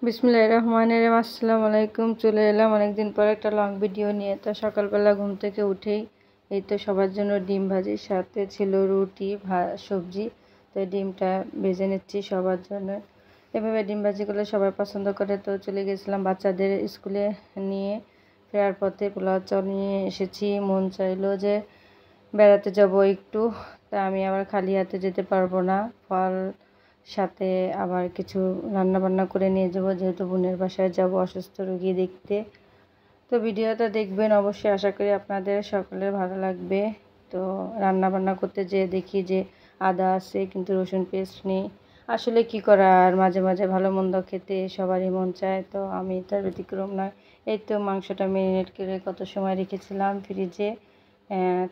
বিসমিল্লাহির রহমানির রহিম। আসসালামু আলাইকুম। চলে এলাম অনেকদিন পর একটা লং ভিডিও নিয়ে। তো সকালবেলা ঘুম থেকে উঠেই এই তো সবার জন্য ডিম ভাজি, সাথে ছিল রুটি সবজি। তো ডিমটা ভেজে নিচ্ছি সবার জন্য। এভাবে ডিম ভাজি করলে সবাই পছন্দ করে। তো চলে গেছিলাম বাচ্চাদের স্কুলে নিয়ে। ফেরার পথে পোলাও চাল নিয়ে এসেছি। মন চাইলো যে বেড়াতে যাব একটু, তা আমি আবার খালি হাতে যেতে পারবো না। ফল সাথে আবার কিছু রান্না বান্না করে নিয়ে যাব, যেহেতু বোনের বাসায় যাব অসুস্থ রোগী দেখতে। তো ভিডিওটা দেখবেন অবশ্যই, আশা করি আপনাদের সকলের ভালো লাগবে। তো রান্না বান্না করতে যেয়ে দেখি যে আদা আছে কিন্তু রসুন পেস্ট নেই। আসলে কি করা, আর মাঝে মাঝে ভালো মন্দ খেতে সবারই মন চায়, তো আমি তার ব্যতিক্রম নয়। এই তো মাংসটা ম্যারিনেট করে কত সময় রেখেছিলাম ফ্রিজে।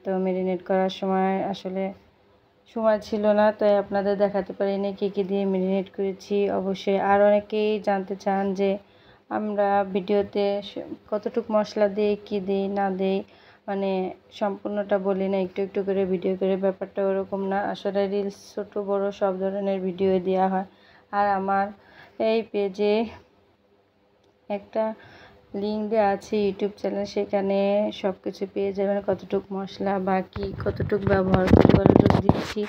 তো ম্যারিনেট করার সময় আসলে সময় ছিল না, তাই আপনাদের দেখাতে পারিনি কী কী দিয়ে ম্যারিনেট করেছি। অবশ্যই আর অনেকেই জানতে চান যে আমরা ভিডিওতে কতটুকু মশলা দিই, কী দিই না দিই, মানে সম্পূর্ণটা বলি না, একটু একটু করে ভিডিও করে। ব্যাপারটা ওরকম না, আসলে রিলস ছোটো বড়ো সব ধরনের ভিডিও দেওয়া হয়। আর আমার এই পেজে একটা লিঙ্ক দেওয়া আছে ইউটিউব চ্যানেল, সেখানে সব কিছু পেয়ে যাবেন, কতটুকু মশলা বা কী কতটুকু ব্যবহার করে কতটুকু দিচ্ছি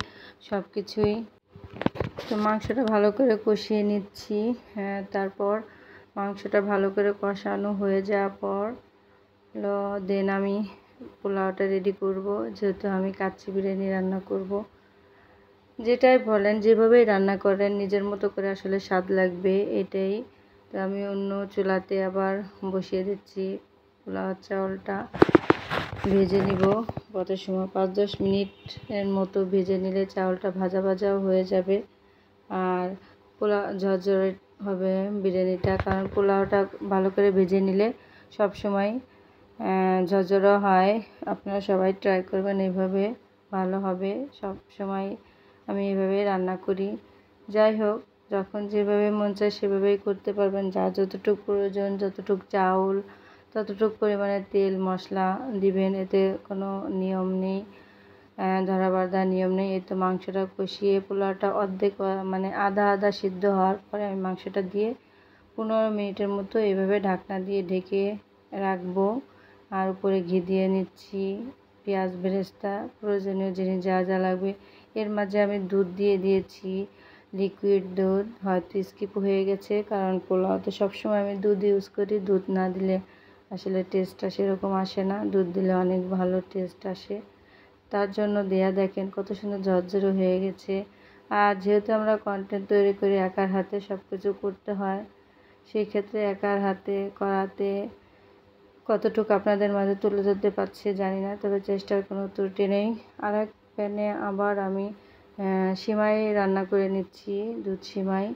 সব কিছুই। তো মাংসটা ভালো করে কষিয়ে নিচ্ছি। তারপর মাংসটা ভালো করে কষানো হয়ে যাওয়ার পর দেন আমি পোলাওটা রেডি করব, যেহেতু আমি কাচ্চি বিরিয়ানি রান্না করব। যেটাই বলেন, যেভাবেই রান্না করেন নিজের মতো করে আসলে স্বাদ লাগবে, এটাই। তো আমি অন্য চুলাতে আবার বসিয়ে দিচ্ছি। পোলাও চাউলটা ভেজে নিব কত সময়, 5-10 মিনিটের মতো ভেজে নিলে চাউলটা ভাজা ভাজাও হয়ে যাবে। আর পোলাও ঝরঝরে হবে বিরিয়ানিটা, কারণ পোলাওটা ভালো করে ভেজে নিলে সব সময় ঝরঝরে হয়। আপনারা সবাই ট্রাই করবেন, এইভাবে ভালো হবে সব সময়। আমি এভাবেই রান্না করি। যাই হোক, যখন যেভাবে মন চায় সেভাবেই করতে পারবেন। যার যতটুকু প্রয়োজন, যতটুকু চাউল ততটুকু পরিমাণে তেল মশলা দিবেন, এতে কোনো নিয়ম নেই, ধরা বাঁধা নিয়ম নেই। এই তো মাংসটা কষিয়ে পোলাওটা অর্ধেক মানে আধা আধা সিদ্ধ হওয়ার পরে আমি মাংসটা দিয়ে 15 মিনিটের মতো এভাবে ঢাকনা দিয়ে ঢেকে রাখবো। আর উপরে ঘি দিয়ে নিচ্ছি, পেঁয়াজ বেরেস্তা, প্রয়োজনীয় জিনিস যা যা লাগবে। এর মাঝে আমি দুধ দিয়ে দিয়েছি, লিকুইড দুধ। হয়তো স্কিপ হয়ে গেছে, কারণ পোলাওতে সবসময় আমি দুধ ইউজ করি। দুধ না দিলে আসলে টেস্টটা সেরকম আসে না, দুধ দিলে অনেক ভালো টেস্ট আসে। তার জন্য দেয়া, দেখেন কত সুন্দর ঝরঝরে হয়ে গেছে। আর যেহেতু আমরা কন্টেন্ট তৈরি করি, একার হাতে সব কিছু করতে হয়, সেই ক্ষেত্রে একার হাতে করাতে কতটুকু আপনাদের মাঝে তুলে ধরতে পারছি জানি না, তবে চেষ্টার কোনো ত্রুটি নেই। আর এক প্যানে আবার আমি সিমাই রান্না করে নিচ্ছি, দুধ সিমাই,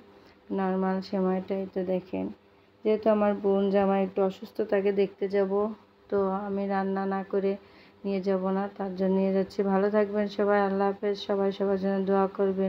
নর্মাল সিমাইটাই। তো দেখেন, যেহেতু আমার বোন জামাই একটু অসুস্থ, তাকে দেখতে যাব, তো আমি রান্না না করে নিয়ে যাব না, তার জন্য নিয়ে যাচ্ছি। ভালো থাকবেন সবাই, আল্লাহ হাফেজ। সবাই সবার জন্য দোয়া করবেন।